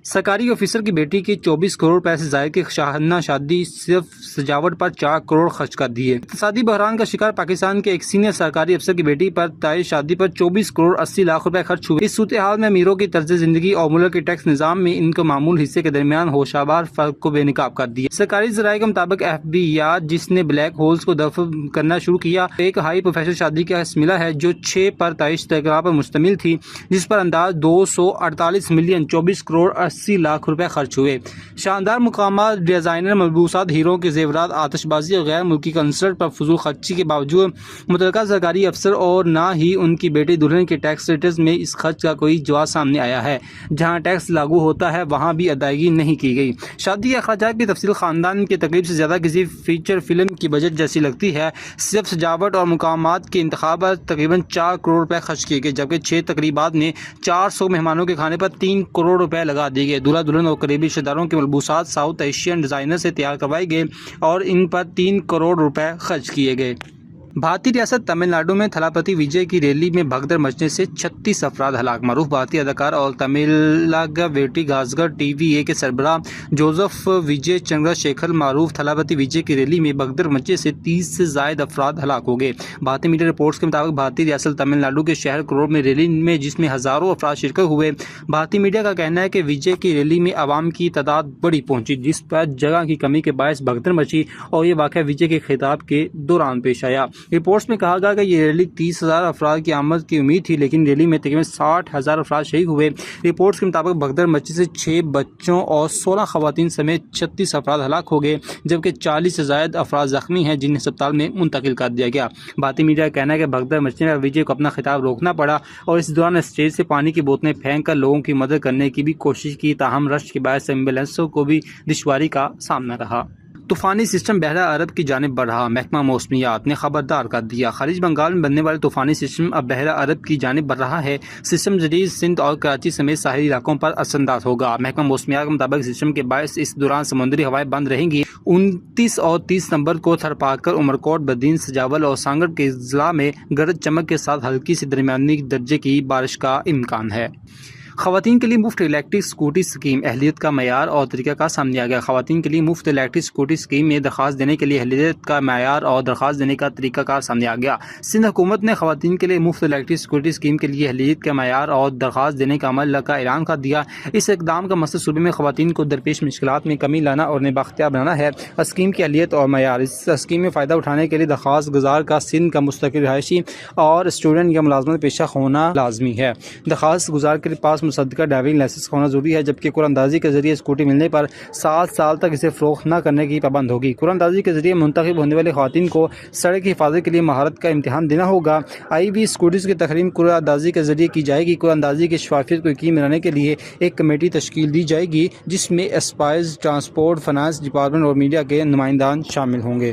سرکاری آفیسر کی بیٹی کے 24 کروڑ روپے سے زائد کی شاہانہ شادی صرف سجاوٹ پر 4 کروڑ خرچ کر دیے۔ اقتصادی بحران کا شکار پاکستان کے ایک سینئر سرکاری افسر کی بیٹی پر طے شادی پر 24 کروڑ 80 لاکھ روپے خرچ ہوئے۔ اس صورتحال میں امیروں کی طرز زندگی اور ملک کے ٹیکس نظام میں ان کے معمول حصے کے درمیان ہوشیار فرق کو بے نقاب کر دیا۔ سرکاری ذرائع کے مطابق FBI جس نے بلیک ہولز کو دفع کرنا شروع کیا، ایک ہائی پروفیشنل شادی کا ملا ہے جو 6 پر طے تقریبات پر مشتمل تھی، جس پر انداز 248 ملین 24 کروڑ 80 لاکھ روپے خرچ ہوئے۔ شاندار مقامات، ڈیزائنر ملبوسات، ہیروں کے زیورات، آتش بازی اور غیر ملکی کنسرٹ پر فضول خرچی کے باوجود متعلقہ سرکاری افسر اور نہ ہی ان کی بیٹی دلہن کے ٹیکس ریٹرنز میں اس خرچ کا کوئی جواز سامنے آیا ہے۔ جہاں ٹیکس لاگو ہوتا ہے وہاں بھی ادائیگی نہیں کی گئی۔ شادی کے اخراجات کی تفصیل خاندان کی تقریب سے زیادہ کسی فیچر فلم کی بجٹ جیسی لگتی ہے۔ صرف سجاوٹ اور مقامات کے انتخاب پر تقریباً 4 کروڑ روپے خرچ کیے گئے، جبکہ 6 تقریبات میں 400 مہمانوں کے کھانے پر 3 کروڑ روپے لگا دیے گئے۔ دولہا دلہن اور قریبی رشتہ داروں کے ملبوسات ساؤتھ ایشین ڈیزائنر سے تیار کروائے گئے اور ان پر 3 کروڑ روپے خرچ کیے گئے۔ بھارتی ریاست تمل ناڈو میں تھلاپتی وجے کی ریلی میں بھگدڑ مچنے سے 36 افراد ہلاک۔ معروف بھارتی اداکار اور تملناڈو ویٹی گاسگر TVA کے سربراہ جوزف وجے چندر شیکھر معروف تھلاپتی وجے کی ریلی میں بھگدڑ مچنے سے 30 سے زائد افراد ہلاک ہو گئے۔ بھارتی میڈیا رپورٹس کے مطابق بھارتی ریاست تمل ناڈو کے شہر کرور میں ریلی میں جس میں ہزاروں افراد شرکت ہوئے۔ بھارتی میڈیا کا کہنا ہے کہ وجے کی ریلی میں عوام کی تعداد بڑی پہنچی، جس پر جگہ کی کمی کے باعث بھگدڑ مچی اور یہ واقعہ وجے کے خطاب کے دوران پیش آیا۔ رپورٹس میں کہا گیا کہ یہ ریلی 30,000 افراد کی آمد کی امید تھی، لیکن ریلی میں تقریباً 60,000 افراد شریک ہوئے۔ رپورٹس کے مطابق بھگدڑ مچی سے 6 بچوں اور 16 خواتین سمیت 36 افراد ہلاک ہو گئے، جبکہ 40 سے زائد افراد زخمی ہیں جنہیں ہسپتال میں منتقل کر دیا گیا۔ بھارتی میڈیا کا کہنا ہے کہ بھگدڑ مچنے پر وجے کو اپنا خطاب روکنا پڑا اور اس دوران اسٹیج سے پانی کی بوتلیں پھینک کر لوگوں کی مدد کرنے کی بھی کوشش کی، تاہم رش کے باعث ایمبولینسوں کو بھی دشواری کا سامنا رہا۔ طوفانی سسٹم بحیرہ عرب کی جانب بڑھ رہا، محکمہ موسمیات نے خبردار کر دیا۔ خلیج بنگال میں بننے والے طوفانی سسٹم اب بحیرہ عرب کی جانب بڑھ رہا ہے۔ سسٹم جدید سندھ اور کراچی سمیت ساحلی علاقوں پر اثر انداز ہوگا۔ محکمہ موسمیات کے مطابق سسٹم کے باعث اس دوران سمندری ہوائیں بند رہیں گی۔ 29 اور 30 نومبر کو تھرپاکر، عمرکوٹ، بدین، سجاول اور سانگڑ کے اضلاع میں گرج چمک کے ساتھ ہلکی سے درمیانی درجے کی بارش کا امکان ہے۔ خواتین کے لیے مفت الیکٹرک اسکوٹی اسکیم، اہلیت کا معیار اور طریقہ کار سامنے آ گیا۔ خواتین کے لیے مفت الیکٹرک اسکوٹی اسکیم میں درخواست دینے کے لیے اہلیت کا معیار اور درخواست دینے کا طریقہ کار سامنے آ گیا۔ سندھ حکومت نے خواتین کے لیے مفت الیکٹرک اسکوٹی اسکیم کے لیے اہلیت کا معیار اور درخواست دینے کا عمل کا اعلان کر دیا۔ اس اقدام کا مقصد صوبے میں خواتین کو درپیش مشکلات میں کمی لانا اور انہیں بااختیار بنانا ہے۔ اسکیم کی اہلیت اور معیار: اس اسکیم میں فائدہ اٹھانے کے لیے درخواست گزار کا سندھ کا مستقل رہائشی اور اسٹوڈنٹ یا ملازمت پیشہ ہونا لازمی ہے۔ درخواست گزار کے پاس مصدقہ ڈرائیونگ لائسنس ہونا ضروری ہے، جبکہ قرعہ اندازی کے ذریعے اسکوٹی ملنے پر 7 سال تک اسے فروخت نہ کرنے کی پابند ہوگی۔ قرعہ اندازی کے ذریعے منتخب ہونے والی خواتین کو سڑک کی حفاظت کے لیے مہارت کا امتحان دینا ہوگا۔ IB اسکوٹیز کی تقسیم قرعہ اندازی کے ذریعے کی جائے گی۔ قرعہ اندازی کی شفافیت کو یقینی بنانے کے لیے ایک کمیٹی تشکیل دی جائے گی، جس میں ایکسائز، ٹرانسپورٹ، فائنانس ڈپارٹمنٹ اور میڈیا کے نمائندگان شامل ہوں گے۔